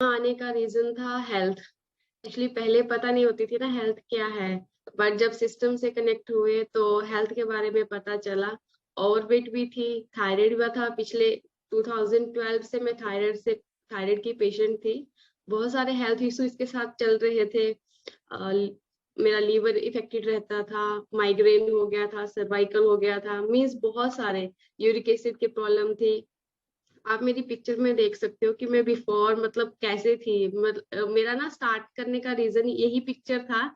आने का रीजन था हेल्थ। एक्चुअली पहले पता नहीं होती थी ना हेल्थ क्या है, बट जब सिस्टम से कनेक्ट हुए तो हेल्थ के बारे में पता चला। ओवरवेट भी थी, थायराइड भी था। पिछले 2012 से मैं थायराइड की पेशेंट थी। बहुत सारे हेल्थ इशू इसके साथ चल रहे थे। मेरा लीवर इफेक्टेड रहता था, माइग्रेन हो गया था, सर्वाइकल हो गया था, मीन्स बहुत सारे। यूरिक एसिड की प्रॉब्लम थी। आप मेरी पिक्चर में देख सकते हो कि मैं बिफोर मतलब कैसे थी। मेरा ना स्टार्ट करने का रीजन यही पिक्चर था,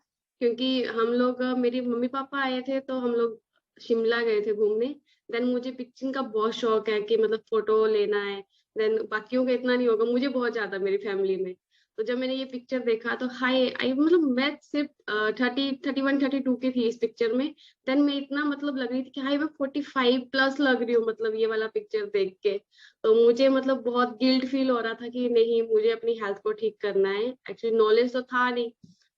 क्योंकि हम लोग मेरे मम्मी पापा आए थे तो हम लोग शिमला गए थे घूमने। देन मुझे पिक्चर का बहुत शौक है कि मतलब फोटो लेना है। देन बाकियों का इतना नहीं होगा, मुझे बहुत ज्यादा मेरी फैमिली में। तो जब मैंने ये पिक्चर देखा तो हाई आई मतलब मैं सिर्फ 31-32 की थी इस पिक्चर में। देन मैं इतना मतलब लग रही थी कि हाई मैं 45+ लग रही हूँ, मतलब ये वाला पिक्चर देख के। तो मुझे मतलब बहुत गिल्ट फील हो रहा था कि नहीं, मुझे अपनी हेल्थ को ठीक करना है। एक्चुअली नॉलेज तो था नहीं।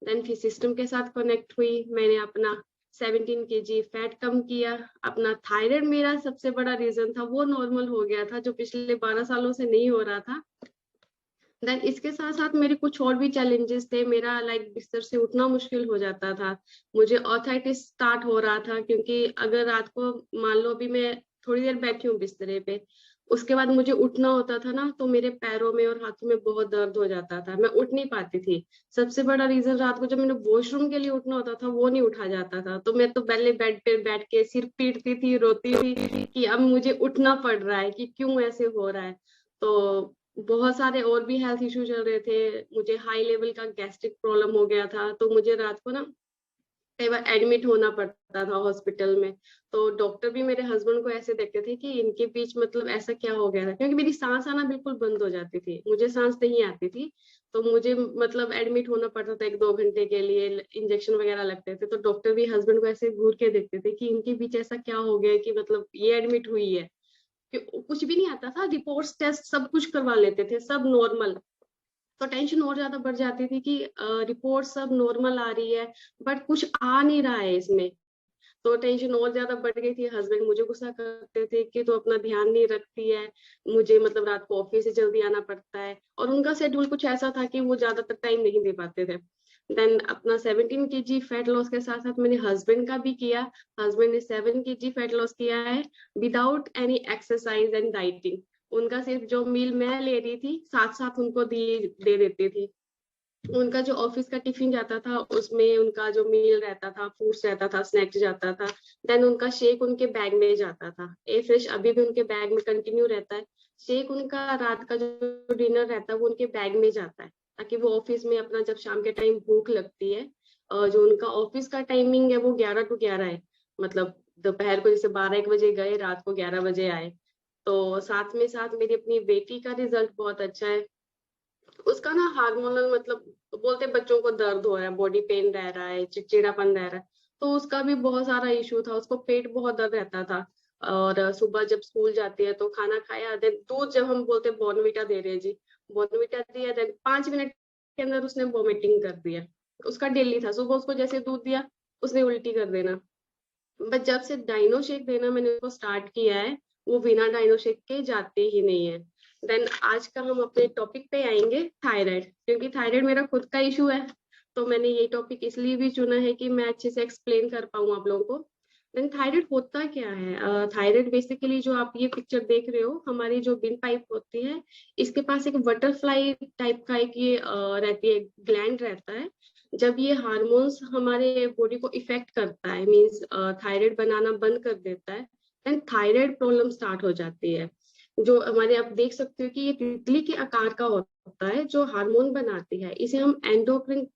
देन फिर सिस्टम के साथ कनेक्ट हुई, मैंने अपना 17 kg फैट कम किया। अपना थायराइड मेरा सबसे बड़ा रीजन था, वो नॉर्मल हो गया था, जो पिछले 12 सालों से नहीं हो रहा था। देन इसके साथ साथ मेरे कुछ और भी चैलेंजेस थे। मेरा लाइक बिस्तर से उठना मुश्किल हो जाता था। मुझे ऑर्थराइटिस स्टार्ट हो रहा था, क्योंकि अगर रात को मान लो अभी मैं थोड़ी देर बैठी हूँ बिस्तरे पे, उसके बाद मुझे उठना होता था ना, तो मेरे पैरों में और हाथों में बहुत दर्द हो जाता था, मैं उठ नहीं पाती थी। सबसे बड़ा रीजन, रात को जब मैंने वॉशरूम के लिए उठना होता था वो नहीं उठा जाता था, तो मैं तो पहले बेड पे बैठ के सिर पीटती थी, रोती थी कि अब मुझे उठना पड़ रहा है, कि क्यों ऐसे हो रहा है। तो बहुत सारे और भी हेल्थ इश्यू चल रहे थे। मुझे हाई लेवल का गैस्ट्रिक प्रॉब्लम हो गया था, तो मुझे रात को ना कई बार एडमिट होना पड़ता था हॉस्पिटल में। तो डॉक्टर भी मेरे हस्बैंड को ऐसे देखते थे कि इनके बीच मतलब ऐसा क्या हो गया था, क्योंकि मेरी सांस आना बिल्कुल बंद हो जाती थी, मुझे सांस नहीं आती थी। तो मुझे मतलब एडमिट होना पड़ता था 1-2 घंटे के लिए, इंजेक्शन वगैरह लगते थे। तो डॉक्टर भी हस्बैंड को ऐसे घूर के देखते थे कि इनके बीच ऐसा क्या हो गया कि मतलब ये एडमिट हुई है। कुछ भी नहीं आता था, रिपोर्ट्स टेस्ट सब कुछ करवा लेते थे, सब नॉर्मल। तो टेंशन और ज्यादा बढ़ जाती थी कि रिपोर्ट सब नॉर्मल आ रही है, बट कुछ आ नहीं रहा है इसमें। तो टेंशन और ज्यादा बढ़ गई थी। हस्बैंड मुझे गुस्सा करते थे कि तू अपना ध्यान नहीं रखती है। मुझे मतलब रात को ऑफिस से जल्दी आना पड़ता है, और उनका शेड्यूल कुछ ऐसा था कि वो ज्यादातर टाइम नहीं दे पाते थे। देन अपना 17 kg फैट लॉस के साथ साथ मैंने हस्बैंड का भी किया। हस्बैंड ने 7 kg फैट लॉस किया है, without any exercise and dieting. उनका सिर्फ जो मील मैं ले रही थी साथ साथ उनको दे देती थी। उनका जो ऑफिस का टिफिन जाता था उसमें उनका जो मील रहता था, फ्रूट्स रहता था, स्नैक्स जाता था। देन उनका शेक उनके बैग में जाता था, ए फ्रेश अभी भी उनके बैग में कंटिन्यू रहता है। शेक उनका रात का जो डिनर रहता है वो उनके बैग में जाता है, ताकि वो ऑफिस में अपना जब शाम के टाइम भूख लगती है। जो उनका ऑफिस का टाइमिंग है वो 11 to 11 है। मतलब दोपहर को जैसे 12-1 बजे गए, रात को 11 बजे आए। तो साथ में साथ मेरी अपनी बेटी का रिजल्ट बहुत अच्छा है। उसका ना हार्मोनल मतलब बोलते बच्चों को दर्द हो रहा है, बॉडी पेन रह रहा है, चिड़चिड़ापन रह रहा है। तो उसका भी बहुत सारा इशू था, उसको पेट बहुत दर्द रहता था। और सुबह जब स्कूल जाती है तो खाना खाया, देन दूध जब हम बोलते बॉर्नविटा दे रहे हैं जी, बॉर्नविटा दिया, देन 5 मिनट के अंदर उसने वॉमिटिंग कर दिया। उसका डेली था, सुबह उसको जैसे दूध दिया उसने उल्टी कर देना। बट जब से डाइनो शेक देना मैंने उसको स्टार्ट किया है, वो बिना डाइनो शेक के जाते ही नहीं है। देन आज का हम अपने टॉपिक पे आएंगे, थायराइड, क्योंकि थायराइड मेरा खुद का इशू है। तो मैंने ये टॉपिक इसलिए भी चुना है कि मैं अच्छे से एक्सप्लेन कर पाऊँ आप लोगों को। देन थायराइड होता क्या है? थायराइड बेसिकली जो आप ये पिक्चर देख रहे हो, हमारी जो विंड पाइप होती है, इसके पास एक बटरफ्लाई टाइप का एक ये रहती है, ग्लैंड रहता है। जब ये हार्मोन्स हमारे बॉडी को इफेक्ट करता है, मीन्स थायराइड बनाना बंद कर देता है, एंड थायराइड प्रॉब्लम स्टार्ट हो जाती है। जो हमारे आप देख सकते हो कि ये तितली के आकार का होता है, जो हार्मोन बनाती है, इसे हम एंडोक्राइन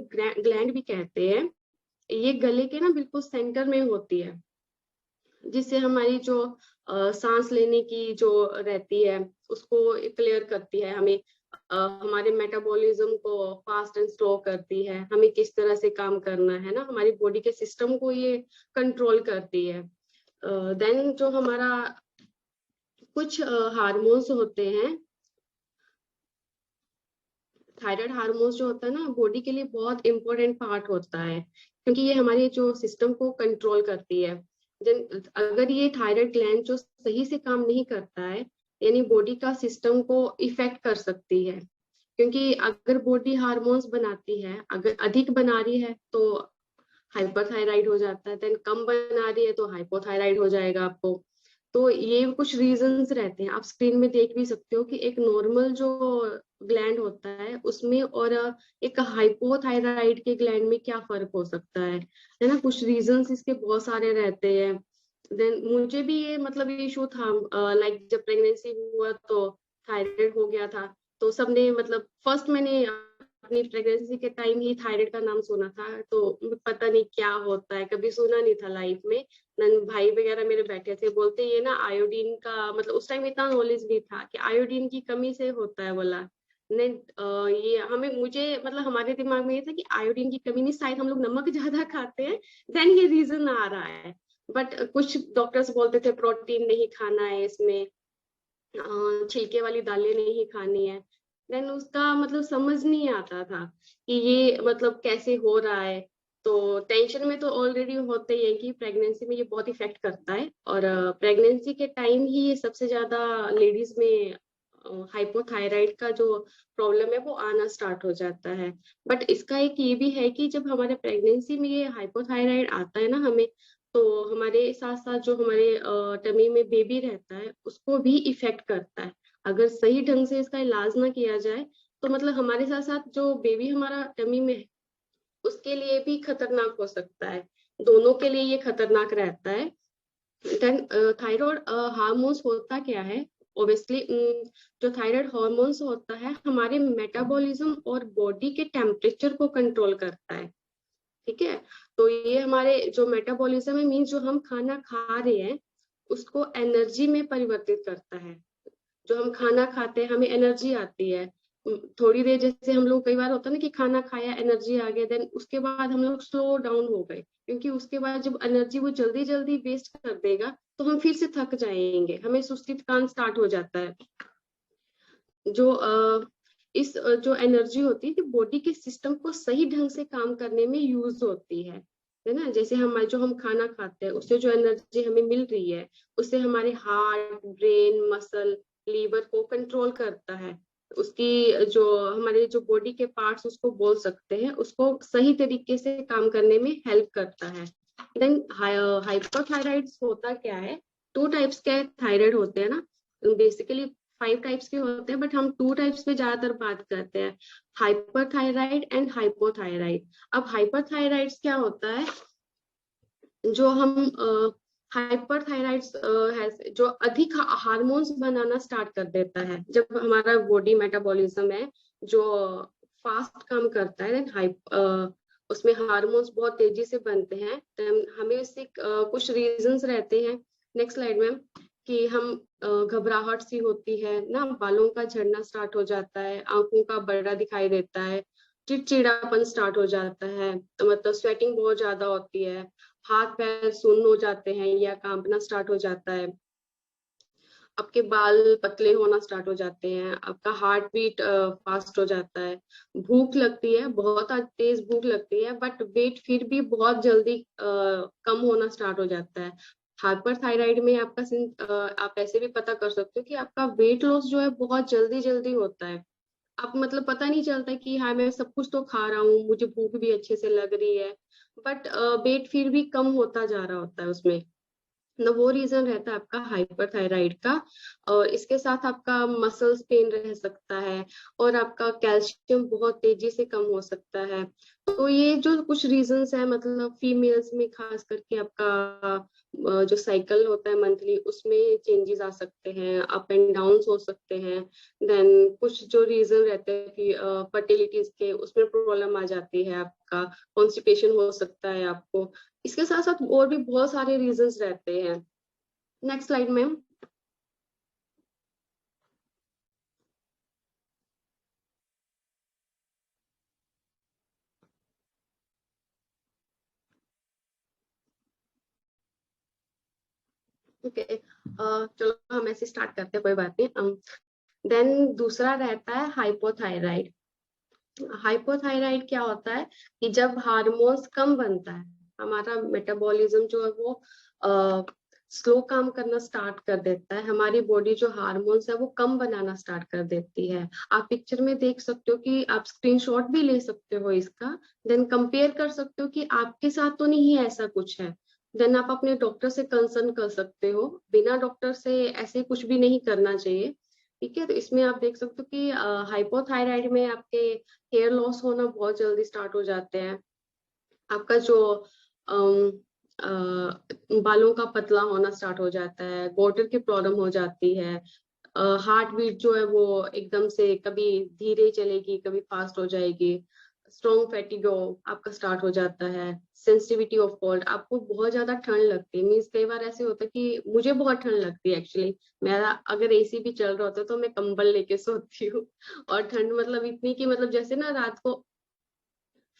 ग्लैंड भी कहते हैं। ये गले के ना बिल्कुल सेंटर में होती है, जिससे हमारी जो सांस लेने की जो रहती है उसको क्लियर करती है, हमें हमारे मेटाबॉलिज्म को फास्ट एंड स्लो करती है, हमें किस तरह से काम करना है ना, हमारी बॉडी के सिस्टम को ये कंट्रोल करती है। देन जो हमारा कुछ हार्मोन्स होते हैं, थायराइड हार्मोन्स जो होता है ना बॉडी के लिए बहुत इंपॉर्टेंट पार्ट होता है, क्योंकि ये हमारे जो सिस्टम को कंट्रोल करती है। अगर ये थायराइड ग्लैंड जो सही से काम नहीं करता है, यानी बॉडी का सिस्टम को इफेक्ट कर सकती है। क्योंकि अगर बॉडी हार्मोन्स बनाती है, अगर अधिक बना रही है तो हाइपरथायराइड हो जाता है, देन कम बना रही है तो हाइपोथायराइड हो जाएगा आपको। तो ये कुछ रीजंस रहते हैं, आप स्क्रीन में देख भी सकते हो कि एक नॉर्मल जो ग्लैंड होता है उसमें और एक हाइपोथायराइड के ग्लैंड में क्या फर्क हो सकता है ना। कुछ रीजंस इसके बहुत सारे रहते हैं। देन मुझे भी ये मतलब ये इशू था, लाइक जब प्रेगनेंसी हुआ तो थायराइड हो गया था। तो सबने मतलब फर्स्ट मैंने अपनी प्रेगनेंसी के टाइम ही थायराइड का नाम सुना था, तो पता नहीं क्या होता है, कभी सुना नहीं था लाइफ में। नन भाई वगैरह मेरे बैठे थे, बोलते ये ना आयोडीन का, मतलब उस टाइम इतना नॉलेज नहीं था कि आयोडीन की कमी से होता है बोला। नहीं ये हमें मुझे मतलब हमारे दिमाग में ये था कि आयोडीन की कमी नहीं, शायद हम लोग नमक ज्यादा खाते हैं, देन ये रीजन आ रहा है। बट कुछ डॉक्टर्स बोलते थे प्रोटीन नहीं खाना है इसमें, छिलके वाली दालें नहीं खानी है। देन उसका मतलब समझ नहीं आता था कि ये मतलब कैसे हो रहा है। तो टेंशन में तो ऑलरेडी होते ही है कि प्रेगनेंसी में ये बहुत इफेक्ट करता है, और प्रेगनेंसी के टाइम ही ये सबसे ज्यादा लेडीज में हाइपोथायराइड का जो प्रॉब्लम है वो आना स्टार्ट हो जाता है। बट इसका एक ये भी है कि जब हमारे प्रेगनेंसी में ये हाइपोथायराइड आता है ना हमें, तो हमारे साथ साथ जो हमारे टमी में बेबी रहता है उसको भी इफेक्ट करता है। अगर सही ढंग से इसका इलाज ना किया जाए तो मतलब हमारे साथ साथ जो बेबी हमारा टमी में है उसके लिए भी खतरनाक हो सकता है, दोनों के लिए ये खतरनाक रहता है। देन थायराइड हार्मोन्स होता क्या है, ओब्वियसली जो थायराइड हार्मोन्स होता है हमारे मेटाबॉलिज्म और बॉडी के टेम्परेचर को कंट्रोल करता है। ठीक है, तो ये हमारे जो मेटाबॉलिज्म है, मीन्स जो हम खाना खा रहे हैं उसको एनर्जी में परिवर्तित करता है। जो हम खाना खाते हैं हमें एनर्जी आती है, थोड़ी देर जैसे हम लोग कई बार होता है ना कि खाना खाया एनर्जी आ गया, देन उसके बाद हम लोग स्लो डाउन हो गए, क्योंकि उसके बाद जब एनर्जी वो जल्दी जल्दी वेस्ट कर देगा तो हम फिर से थक जाएंगे, हमें सुस्ती थकान स्टार्ट हो जाता है। जो जो एनर्जी होती है बॉडी के सिस्टम को सही ढंग से काम करने में यूज होती है ना। जैसे हम जो हम खाना खाते हैं उससे जो एनर्जी हमें मिल रही है उससे हमारे हार्ट, ब्रेन, मसल, लीवर को कंट्रोल करता है। उसकी जो हमारे जो बॉडी के पार्ट्स उसको बोल सकते हैं, उसको सही तरीके से काम करने में हेल्प करता है। देन हाइपोथायराइड्स होता क्या है, टू टाइप्स के थायराइड होते हैं ना, बेसिकली 5 टाइप्स के होते हैं, बट हम 2 टाइप्स पे ज्यादातर बात करते हैं, हाइपरथायराइड एंड हाइपोथायराइड। अब हाइपरथायराइड्स क्या होता है, जो हम हाइपरथायराइड्स जो अधिक हार्मोन्स बनाना स्टार्ट कर देता है, जब हमारा बॉडी मेटाबॉलिज्म है जो फास्ट काम करता है, उसमें हार्मोन्स बहुत तेजी से बनते हैं। हमें इससे कुछ रीजंस रहते हैं, नेक्स्ट स्लाइड में, कि हम घबराहट सी होती है ना, बालों का झड़ना स्टार्ट हो जाता है, आंखों का बड़ा दिखाई देता है, चिड़चिड़ापन स्टार्ट हो जाता है, तो मतलब स्वेटिंग बहुत ज्यादा होती है, हाथ पैर सुन्न हो जाते हैं या कांपना स्टार्ट हो जाता है, आपके बाल पतले होना स्टार्ट हो जाते हैं, आपका हार्ट बीट फास्ट हो जाता है, भूख लगती है, बहुत तेज भूख लगती है, बट वेट फिर भी बहुत जल्दी कम होना स्टार्ट हो जाता है। हाइपरथायराइड में आपका आप ऐसे भी पता कर सकते हो कि आपका वेट लॉस जो है बहुत जल्दी जल्दी होता है। आप मतलब पता नहीं चलता कि हाँ मैं सब कुछ तो खा रहा हूँ, मुझे भूख भी अच्छे से लग रही है, बट वेट फिर भी कम होता जा रहा होता है उसमें। तो वो रीजन रहता है आपका हाइपरथायराइड का। और इसके साथ आपका मसल्स पेन रह सकता है, और आपका कैल्शियम बहुत तेजी से कम हो सकता है। तो ये जो कुछ रीजंस है, मतलब फीमेल्स में खास करके आपका जो साइकिल होता है मंथली उसमें चेंजेस आ सकते हैं, अप एंड डाउन हो सकते हैं। देन कुछ जो रीजन रहते हैं कि फर्टिलिटीज के, उसमें प्रॉब्लम आ जाती है, आपका कॉन्स्टिपेशन हो सकता है आपको। इसके साथ साथ और भी बहुत सारे रीजंस रहते हैं। नेक्स्ट स्लाइड में, ओके, चलो हम ऐसे स्टार्ट करते हैं, कोई बात नहीं। देन दूसरा रहता है हाइपोथायराइड। हाइपोथायराइड क्या होता है कि जब हार्मोन्स कम बनता है, हमारा मेटाबॉलिज्म जो है वो स्लो काम करना स्टार्ट कर देता है, हमारी बॉडी जो हार्मोन्स है वो कम बनाना स्टार्ट कर देती है। आप पिक्चर में देख सकते हो कि आप स्क्रीनशॉट भी ले सकते हो इसका, देन कंपेयर कर सकते हो कि आपके साथ तो नहीं है ऐसा कुछ है। देन आप अपने डॉक्टर से कंसर्न कर सकते हो, बिना डॉक्टर से ऐसे कुछ भी नहीं करना चाहिए। ठीक है, तो इसमें आप देख सकते हो कि हाइपोथायराइड में आपके हेयर लॉस होना बहुत जल्दी स्टार्ट हो जाते हैं। आपका जो अम, बालों का पतला होना स्टार्ट हो जाता है, वाटर की प्रॉब्लम हो जाती है, हार्ट बीट जो है वो एकदम से कभी धीरे चलेगी कभी फास्ट हो जाएगी, स्ट्रॉन्ग फैटिगो आपका स्टार्ट हो जाता है, सेंसिटिविटी ऑफ कोल्ड, आपको बहुत ज्यादा ठंड लगती है। मीन्स कई बार ऐसे होता है कि मुझे बहुत ठंड लगती है एक्चुअली, मेरा अगर एसी भी चल रहा होता है तो मैं कंबल लेके सोती हूँ। और ठंड मतलब इतनी कि मतलब जैसे ना रात को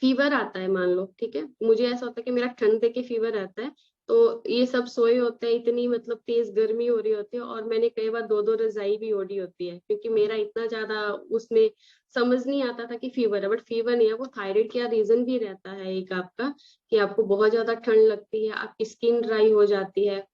फीवर आता है मान लो, ठीक है, मुझे ऐसा होता है कि मेरा ठंड देके फीवर आता है, तो ये सब सोए होते हैं, इतनी मतलब तेज गर्मी हो रही होती है, और मैंने कई बार दो दो रजाई भी ओढ़ी होती है, क्योंकि मेरा इतना ज्यादा उसमें समझ नहीं आता था कि फीवर है, बट फीवर नहीं है, वो थायराइड का रीजन भी रहता है एक आपका, कि आपको बहुत ज्यादा ठंड लगती है, आपकी स्किन ड्राई हो जाती है।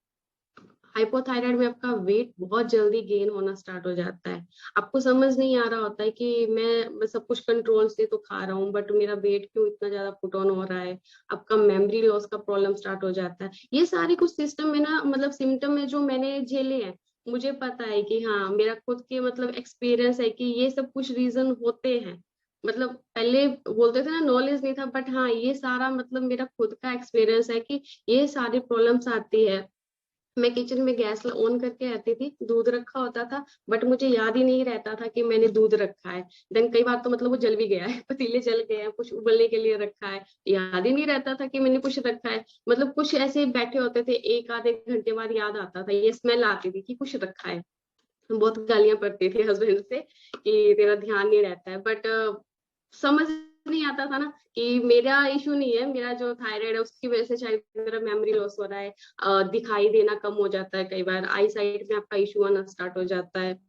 हाइपोथायराइड में आपका वेट बहुत जल्दी गेन होना स्टार्ट हो जाता है, आपको समझ नहीं आ रहा होता है कि मैं सब कुछ कंट्रोल से तो खा रहा हूँ, बट मेरा वेट क्यों इतना ज्यादा पुट ऑन हो रहा है। आपका मेमोरी लॉस का प्रॉब्लम स्टार्ट हो जाता है। ये सारे कुछ सिस्टम में ना मतलब सिम्टम है जो मैंने झेले हैं, मुझे पता है कि हाँ मेरा खुद के मतलब एक्सपीरियंस है कि ये सब कुछ रीजन होते हैं। मतलब पहले बोलते थे ना नॉलेज नहीं था, बट हाँ ये सारा मतलब मेरा खुद का एक्सपीरियंस है कि ये सारी प्रॉब्लम्स आती है। मैं किचन में गैस ऑन करके आती थी, दूध रखा होता था, बट मुझे याद ही नहीं रहता था कि मैंने दूध रखा है। देन कई बार तो मतलब वो जल भी गया है, पतीले जल गए हैं, कुछ उबलने के लिए रखा है, याद ही नहीं रहता था कि मैंने कुछ रखा है। मतलब कुछ ऐसे बैठे होते थे, एक आधे घंटे बाद याद आता था, ये स्मेल आती थी कि कुछ रखा है। बहुत गालियां पड़ती थी हस्बैंड से कि तेरा ध्यान नहीं रहता है, बट समझ नहीं आता था ना कि मेरा इशू नहीं है, मेरा जो थायराइड है उसकी वजह से शायद मेरा मेमोरी लॉस हो रहा है, दिखाई देना कम हो जाता है, कई बार आई साइड में आपका इशू आना स्टार्ट हो जाता है,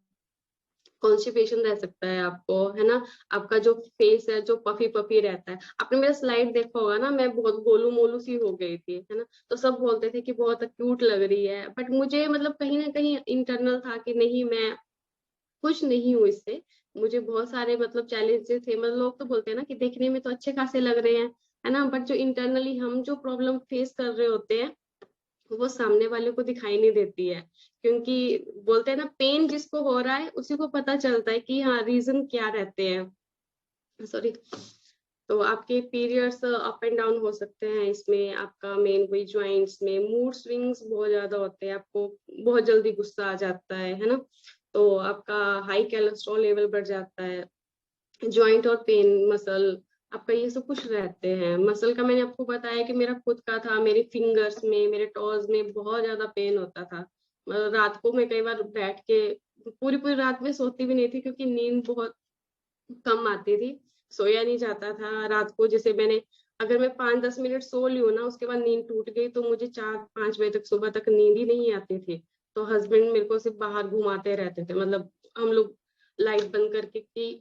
कॉन्स्टिपेशन रह सकता है आपको, है ना। आपका जो फेस है जो पफी पफी रहता है, आपने मेरा स्लाइड देखा होगा ना, मैं बहुत गोलू मोलू सी हो गई थी, है ना। तो सब बोलते थे कि बहुत क्यूट लग रही है, बट मुझे मतलब कहीं ना कहीं इंटरनल था कि नहीं, मैं खुश नहीं हूँ इससे। मुझे बहुत सारे मतलब चैलेंजेस थे, मतलब लोग तो बोलते हैं ना कि देखने में तो अच्छे खासे लग रहे हैं, है ना, बट जो इंटरनली हम जो प्रॉब्लम फेस कर रहे होते हैं वो सामने वाले को दिखाई नहीं देती है। क्योंकि बोलते हैं ना, पेन जिसको हो रहा है उसी को पता चलता है कि हाँ रीजन क्या रहते हैं। सॉरी। तो आपके पीरियड्स अप एंड डाउन हो सकते हैं इसमें, आपका मेन वही ज्वाइंट्स में मूड स्विंग्स बहुत ज्यादा होते हैं, आपको बहुत जल्दी गुस्सा आ जाता है ना। तो आपका हाई कोलेस्ट्रॉल लेवल बढ़ जाता है, जॉइंट और पेन मसल, आपका ये सब कुछ रहते हैं। मसल का मैंने आपको बताया कि मेरा खुद का था, मेरे फिंगर्स में मेरे टोज में बहुत ज्यादा पेन होता था। रात को मैं कई बार बैठ के पूरी पूरी रात में सोती भी नहीं थी, क्योंकि नींद बहुत कम आती थी, सोया नहीं जाता था रात को। जैसे मैंने अगर मैं 5-10 मिनट सो ली हूँ ना, उसके बाद नींद टूट गई तो मुझे 4-5 बजे तक सुबह तक नींद ही नहीं आती थी। तो हस्बैंड मेरे को सिर्फ बाहर घुमाते रहते थे, मतलब हम लोग लाइट बंद करके कि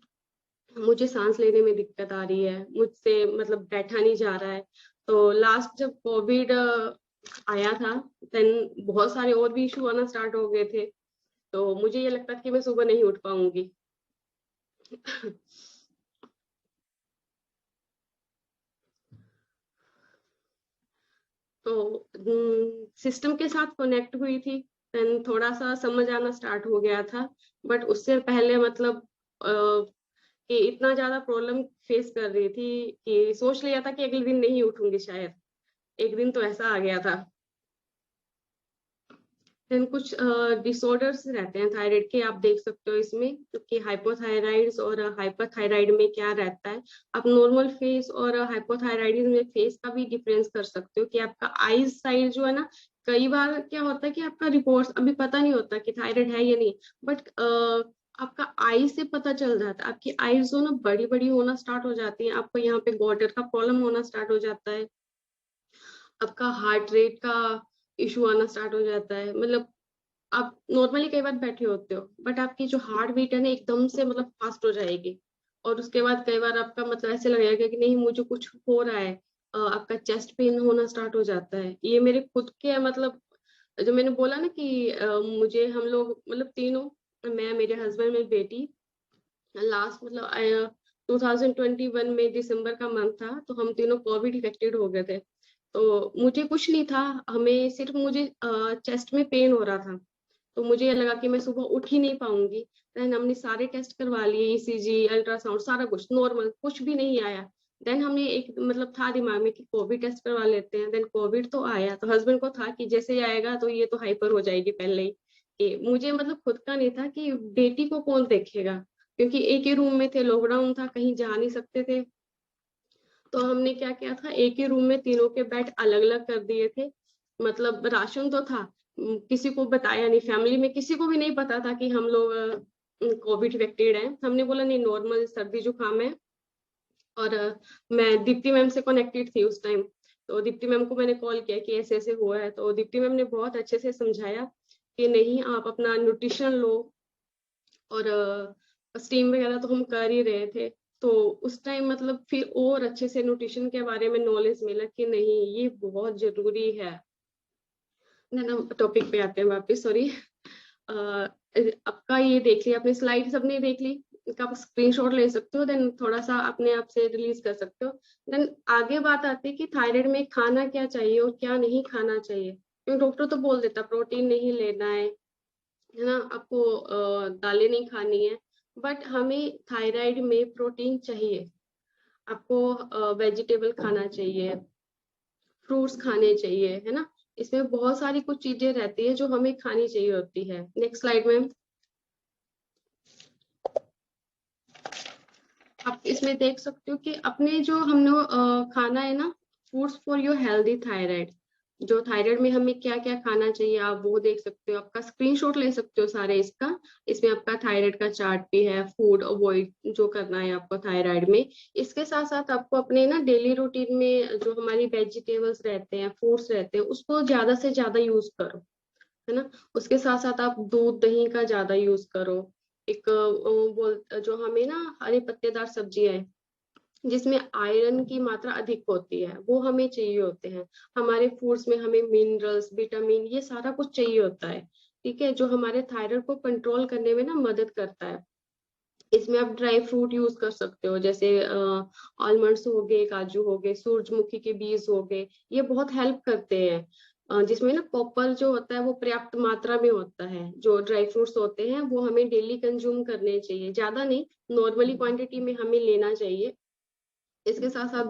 मुझे सांस लेने में दिक्कत आ रही है, मुझसे मतलब बैठा नहीं जा रहा है। तो लास्ट जब कोविड आया था, देन बहुत सारे और भी इशू आना स्टार्ट हो गए थे, तो मुझे ये लगता था कि मैं सुबह नहीं उठ पाऊंगी। तो सिस्टम के साथ कनेक्ट हुई थी, देन थोड़ा सा समझ आना स्टार्ट हो गया था। बट उससे पहले मतलब कि इतना ज्यादा प्रॉब्लम फेस कर रही थी कि सोच लिया था कि अगले दिन नहीं उठूंगी शायद। एक दिन तो ऐसा आ गया था। देन कुछ डिसऑर्डर्स रहते हैं थायराइड के, आप देख सकते हो इसमें कि हाइपोथायराइड्स और हाइपरथायराइड में क्या रहता है। आप नॉर्मल फेस और हाइपोथायराइडिज्म में फेस का भी डिफरेंस कर सकते हो कि आपका आईज साइड जो है ना, कई बार क्या होता है कि आपका रिपोर्ट्स अभी पता नहीं होता कि थायराइड है या नहीं, बट आपका आई से पता चल जाता है, आपकी आईज जो ना बड़ी बड़ी होना स्टार्ट हो जाती है, आपको यहाँ पे गॉटर का प्रॉब्लम होना स्टार्ट हो जाता है, आपका हार्ट रेट का इशू आना स्टार्ट हो जाता है। मतलब आप नॉर्मली कई बार बैठे होते हो, बट आपकी जो हार्ट बीट है ना एकदम से मतलब फास्ट हो जाएगी, और उसके बाद कई बार आपका मतलब ऐसे लगेगा कि नहीं मुझे कुछ हो रहा है। आपका चेस्ट पेन होना स्टार्ट हो जाता है, ये मेरे खुद के मतलब जो मैंने बोला ना कि मुझे हम लोग मतलब तीनों, मैं, मेरे हस्बैंड, मेरी बेटी, लास्ट मतलब 2021 में दिसंबर का मंथ था, तो हम तीनों कोविड इफेक्टेड हो गए थे। तो मुझे कुछ नहीं था, हमें सिर्फ मुझे चेस्ट में पेन हो रहा था। तो मुझे ये लगा कि मैं सुबह उठ ही नहीं पाऊंगी। देन हमने सारे टेस्ट करवा लिए, ईसीजी, अल्ट्रासाउंड, सारा कुछ नॉर्मल, कुछ भी नहीं आया। देन हमने एक मतलब था दिमाग में कि कोविड टेस्ट करवा लेते हैं। देन कोविड तो आया, तो हस्बैंड को था कि जैसे ही आएगा तो ये तो हाइपर हो जाएगी पहले ही। कि मुझे मतलब खुद का नहीं था कि बेटी को कौन देखेगा, क्योंकि एक ही रूम में थे, लॉकडाउन था, कहीं जा नहीं सकते थे। तो हमने क्या किया था, एक ही रूम में तीनों के बेड अलग अलग कर दिए थे। मतलब राशन तो था, किसी को बताया नहीं, फैमिली में किसी को भी नहीं पता था कि हम लोग कोविड इफेक्टेड हैं। हमने बोला नहीं, नॉर्मल सर्दी जुकाम है। और मैं दीप्ति मैम से कनेक्टेड थी उस टाइम। तो दीप्ति मैम को मैंने कॉल किया कि ऐसे ऐसे हुआ है, तो दीप्ति मैम ने बहुत अच्छे से समझाया कि नहीं, आप अपना न्यूट्रिशन लो। और स्टीम वगैरह तो हम कर ही रहे थे। तो उस टाइम मतलब फिर और अच्छे से न्यूट्रिशन के बारे में नॉलेज मिला कि नहीं, ये बहुत जरूरी है। देन हम टॉपिक पे आते हैं वापस, सॉरी। आपका ये देख लिया, अपनी स्लाइड सबने देख ली, इसका आप स्क्रीनशॉट ले सकते हो, देन थोड़ा सा अपने आप से रिलीज कर सकते हो। देन आगे बात आती है कि थायराइड में खाना क्या चाहिए और क्या नहीं खाना चाहिए, क्योंकि डॉक्टर तो बोल देता प्रोटीन नहीं लेना है ना, आपको दालें नहीं खानी है। बट हमें थायराइड में प्रोटीन चाहिए, आपको वेजिटेबल खाना चाहिए, फ्रूट्स खाने चाहिए, है ना। इसमें बहुत सारी कुछ चीजें रहती है जो हमें खानी चाहिए होती है। नेक्स्ट स्लाइड में आप इसमें देख सकते हो कि अपने जो हम लोग खाना है ना, foods for your healthy thyroid, जो थायराइड में हमें क्या क्या खाना चाहिए आप वो देख सकते हो, आपका स्क्रीनशॉट ले सकते हो सारे इसका। इसमें आपका थायराइड का चार्ट भी है, फूड अवॉइड जो करना है आपको थायराइड में। इसके साथ साथ आपको अपने ना डेली रूटीन में जो हमारी वेजिटेबल्स रहते हैं, फ्रूट्स रहते हैं, उसको ज्यादा से ज्यादा यूज करो, है ना। उसके साथ साथ आप दूध दही का ज्यादा यूज करो। एक बोल जो हमें ना हरी पत्तेदार सब्जियां है जिसमें आयरन की मात्रा अधिक होती है, वो हमें चाहिए होते हैं। हमारे फूड्स में हमें मिनरल्स, विटामिन, ये सारा कुछ चाहिए होता है। ठीक है, जो हमारे थायराइड को कंट्रोल करने में ना मदद करता है। इसमें आप ड्राई फ्रूट यूज कर सकते हो, जैसे आलमंड्स हो गए, काजू हो गए, सूरजमुखी के बीज हो गए, ये बहुत हेल्प करते हैं। जिसमें ना कॉपर जो होता है वो पर्याप्त मात्रा में होता है। जो ड्राई फ्रूट्स होते हैं वो हमें डेली कंज्यूम करने चाहिए, ज्यादा नहीं, नॉर्मली क्वांटिटी में हमें लेना चाहिए। इसके साथ साथ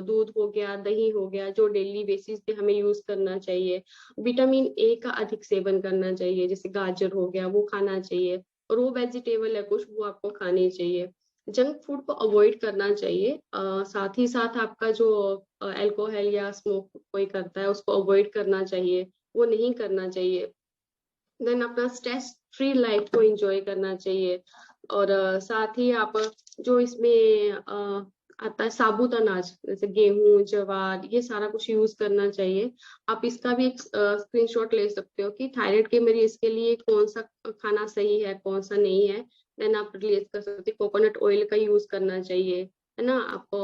दूध हो गया, दही हो गया, जो डेली बेसिस पे हमें यूज करना चाहिए। विटामिन ए का अधिक सेवन करना चाहिए, जैसे गाजर हो गया वो खाना चाहिए। रो वेजिटेबल है कुछ, वो आपको खानी चाहिए। जंक फूड को अवॉइड करना चाहिए। साथ ही साथ आपका जो अल्कोहल या स्मोक कोई करता है उसको अवॉइड करना चाहिए, वो नहीं करना चाहिए। देन अपना स्ट्रेस फ्री लाइफ को एंजॉय करना चाहिए। और साथ ही आप जो इसमें आता है साबुत अनाज, जैसे गेहूं, ज्वार, ये सारा कुछ यूज करना चाहिए। आप इसका भी एक स्क्रीनशॉट ले सकते हो कि थायराइड के मरीज के लिए कौन सा खाना सही है, कौन सा नहीं है। देन आप रिलीज कर सकते हो, कोकोनट ऑयल का यूज करना चाहिए, है ना। आपको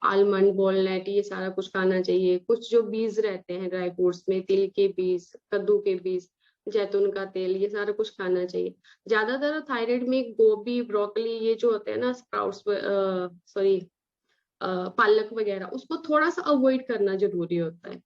आलमंड, वॉलनट, ये सारा कुछ खाना चाहिए। कुछ जो बीज रहते हैं ड्राई फ्रूट्स में, तिल के बीज, कद्दू के बीज, जैतून का तेल, ये सारा कुछ खाना चाहिए। ज्यादातर थायराइड में गोभी, ब्रोकली, ये जो होते हैं ना स्प्राउट्स, सॉरी, पालक वगैरह, उसको थोड़ा सा अवॉइड करना जरूरी होता है।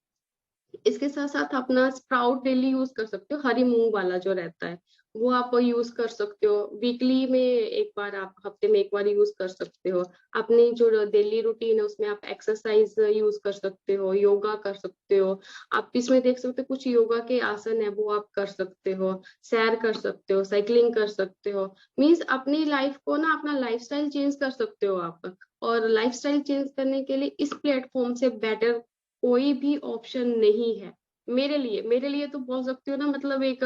इसके साथ साथ अपना स्प्राउट डेली यूज कर सकते हो, हरी मूंग वाला जो रहता है वो आप यूज कर सकते हो। वीकली में एक बार, आप हफ्ते में एक बार यूज कर सकते हो। अपनी जो डेली रूटीन है उसमें आप एक्सरसाइज यूज कर सकते हो, योगा कर सकते हो। आप इसमें देख सकते हो कुछ योगा के आसन है वो आप कर सकते हो, सैर कर सकते हो, साइकिलिंग कर सकते हो। मीन्स अपनी लाइफ को ना, अपना लाइफस्टाइल चेंज कर सकते हो आप। और लाइफस्टाइल चेंज करने के लिए इस प्लेटफॉर्म से बेटर कोई भी ऑप्शन नहीं है मेरे लिए तो बोल सकती हूँ ना, मतलब एक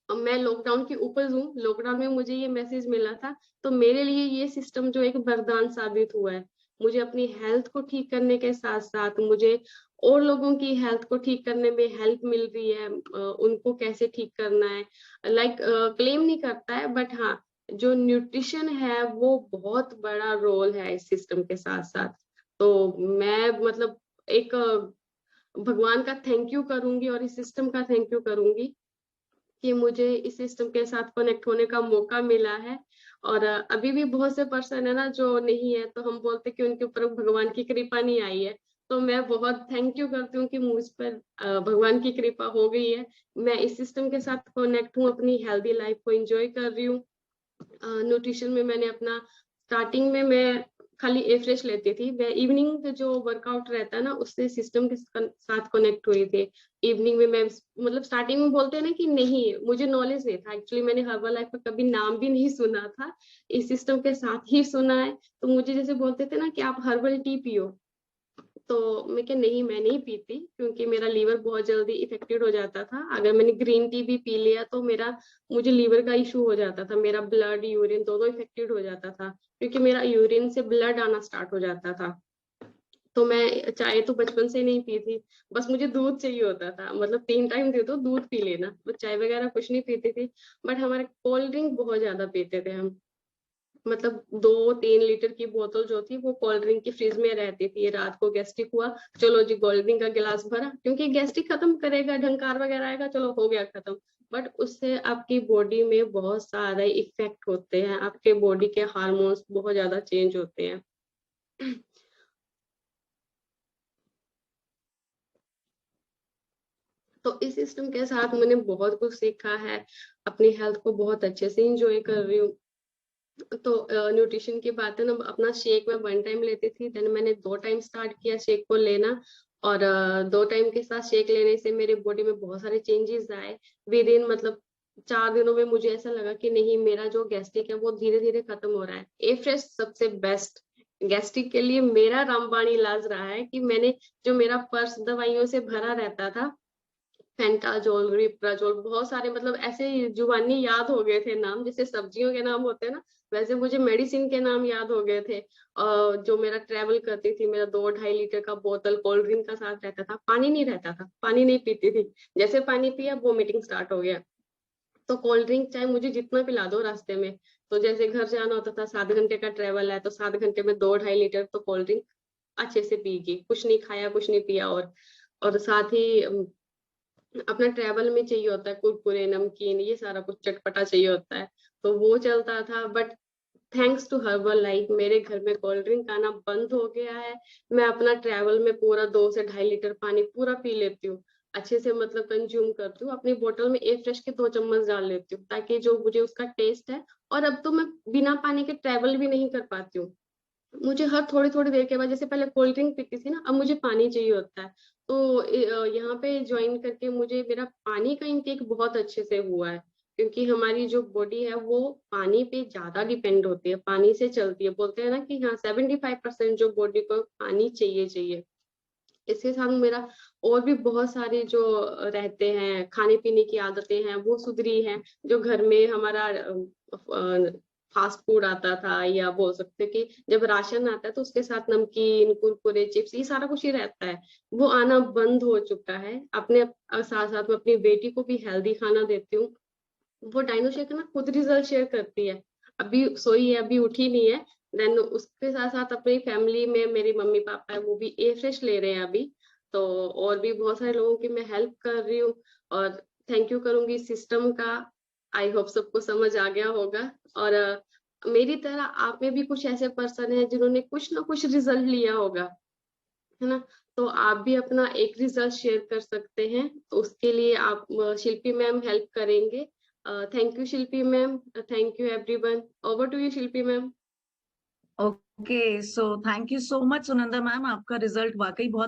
मैं लॉकडाउन की ऊपर हूँ, लॉकडाउन में मुझे ये मैसेज मिला था। तो मेरे लिए ये सिस्टम जो एक वरदान साबित हुआ है। मुझे अपनी हेल्थ को ठीक करने के साथ साथ मुझे और लोगों की हेल्थ को ठीक करने में हेल्प मिल रही है। उनको कैसे ठीक करना है, लाइक क्लेम नहीं करता है, बट हाँ, जो न्यूट्रिशन है वो बहुत बड़ा रोल है इस सिस्टम के साथ साथ। तो मैं मतलब एक भगवान का थैंक यू करूंगी और इस सिस्टम का थैंक यू करूंगी कि मुझे इस सिस्टम के साथ कनेक्ट होने का मौका मिला है। और अभी भी बहुत से पर्सन है ना जो नहीं है, तो हम बोलते कि उनके ऊपर भगवान की कृपा नहीं आई है। तो मैं बहुत थैंक यू करती हूँ कि मुझ पर भगवान की कृपा हो गई है। मैं इस सिस्टम के साथ कनेक्ट हूँ, अपनी हेल्दी लाइफ को एंजॉय कर रही हूँ। न्यूट्रिशन में मैंने अपना स्टार्टिंग में मैं खाली ए फ्रेश लेती थी। मैं इवनिंग का जो वर्कआउट रहता है ना उससे सिस्टम के साथ कनेक्ट हुई थी। इवनिंग में मैं मतलब स्टार्टिंग में बोलते हैं ना कि नहीं, मुझे नॉलेज नहीं था एक्चुअली, मैंने हर्बल लाइफ का कभी नाम भी नहीं सुना था। इस सिस्टम के साथ ही सुना है। तो मुझे जैसे बोलते थे ना कि आप हर्बल टी पियो, तो मैं क्या नहीं, मैं नहीं पीती क्योंकि मेरा लीवर बहुत जल्दी इफेक्टेड हो जाता था। अगर मैंने ग्रीन टी भी पी लिया तो मुझे लीवर का इशू हो जाता था, मेरा ब्लड यूरिन दोनों इफेक्टेड हो जाता था, क्योंकि मेरा यूरिन से ब्लड आना स्टार्ट हो जाता था। तो मैं चाय तो बचपन से नहीं पी थी, बस मुझे दूध चाहिए होता था, मतलब 3 टाइम दे दो दूध पी लेना, बस चाय वगैरह कुछ नहीं पीती थी। बट हमारे कोल्ड ड्रिंक बहुत ज्यादा पीते थे हम, मतलब 2-3 लीटर की बोतल जो थी वो कोल्ड ड्रिंक की फ्रिज में रहती थी। रात को गैस्ट्रिक हुआ, चलो जी कोल्ड ड्रिंक का गिलास भरा, क्योंकि गैस्ट्रिक खत्म करेगा, ढंकार वगैरह आएगा, चलो हो गया खत्म। बट उससे आपकी बॉडी में बहुत सारे इफेक्ट होते हैं, आपके बॉडी के हार्मोन्स बहुत ज्यादा चेंज होते हैं। तो इस सिस्टम के साथ मैंने बहुत कुछ सीखा है, अपनी हेल्थ को बहुत अच्छे से इंजॉय कर रही हूँ। तो न्यूट्रिशन की बात है ना, अपना शेक मैं 1 टाइम लेती थी, देन मैंने 2 टाइम स्टार्ट किया शेक को लेना। और 2 टाइम के साथ शेक लेने से मेरे बॉडी में बहुत सारे चेंजेस आए। विद इन मतलब 4 दिनों में मुझे ऐसा लगा कि नहीं, मेरा जो गैस्ट्रिक है वो धीरे धीरे खत्म हो रहा है। ए फ्रेश सबसे बेस्ट गैस्ट्रिक के लिए मेरा रामबाण इलाज रहा है कि मैंने, जो मेरा पर्स दवाइयों से भरा रहता था, फेंटाजोल, रिप्राजोल, बहुत सारे मतलब ऐसे जुबानी याद हो गए थे नाम, जैसे सब्जियों के नाम होते हैं ना, वैसे मुझे मेडिसिन के नाम याद हो गए थे। जो मेरा ट्रेवल करती थी, मेरा 2-2.5 लीटर का बोतल कोल्ड ड्रिंक का साथ रहता था, पानी नहीं रहता था, पानी नहीं पीती थी, जैसे पानी पिया वोमिटिंग स्टार्ट हो गया। तो कोल्ड ड्रिंक चाहे मुझे जितना पिला दो रास्ते में, तो जैसे घर जाना होता था, 7 घंटे का ट्रेवल है, तो 7 घंटे में 2-2.5 लीटर तो कोल्ड ड्रिंक अच्छे से पी गई, कुछ नहीं खाया कुछ नहीं पिया। और साथ ही अपना ट्रैवल में चाहिए होता है कुरकुरे नमकीन, ये सारा कुछ चटपटा चाहिए होता है, तो वो चलता था। But thanks to Herbalife मेरे घर में कोल्ड ड्रिंक आना बंद हो गया है। मैं अपना ट्रैवल में पूरा 2 से 2.5 लीटर पानी पूरा पी लेती हूँ, अच्छे से मतलब कंज्यूम करती हूँ। अपनी बोतल में ए फ्रेश के 2 चम्मच डाल लेती हूँ, ताकि जो मुझे उसका टेस्ट है। और अब तो मैं बिना पानी के ट्रैवल भी नहीं कर पाती हूँ, मुझे हर थोड़ी थोड़ी देर के बाद, जैसे पहले कोल्ड ड्रिंक पीती थी ना, अब मुझे पानी चाहिए होता है। तो यहाँ पे ज्वाइन करके मुझे मेरा पानी का इंटेक बहुत अच्छे से हुआ है, क्योंकि हमारी जो बॉडी है वो पानी पे ज्यादा डिपेंड होती है, पानी से चलती है। बोलते हैं ना कि हाँ 75% जो बॉडी को पानी चाहिए चाहिए। इसके साथ मेरा और भी बहुत सारे जो रहते हैं, खाने पीने की आदतें हैं वो सुधरी हैं। जो घर में हमारा फास्ट फूड आता था, या बोल सकते हैं कि जब राशन आता है तो उसके साथ नमकीन कुरकुरे चिप्स ये सारा कुछ ही रहता है, वो आना बंद हो चुका है। अपने साथ साथ में अपनी बेटी को भी हेल्दी खाना देती हूँ। वो डाइनो शेक ना खुद रिजल्ट शेयर करती है, अभी सोई है, अभी उठी नहीं है। देन उसके साथ साथ अपनी फैमिली में मेरी मम्मी पापा है, वो भी ए फ्रेश ले रहे हैं अभी। तो और भी बहुत सारे लोगों की मैं हेल्प कर रही हूँ, और थैंक यू करूंगी सिस्टम का। आई होप सबको समझ आ गया होगा। और मेरी तरह आप में भी कुछ ऐसे पर्सन है जिन्होंने कुछ ना कुछ रिजल्ट लिया होगा, है ना? तो आप भी अपना एक रिजल्ट शेयर कर सकते हैं, तो उसके लिए आप शिल्पी मैम हेल्प करेंगे। Thank you Shilpi ma'am, thank you everyone, over to you Shilpi ma'am. Okay, so thank you so much Sunanda ma'am, आपका रिजल्ट वाकई बहुत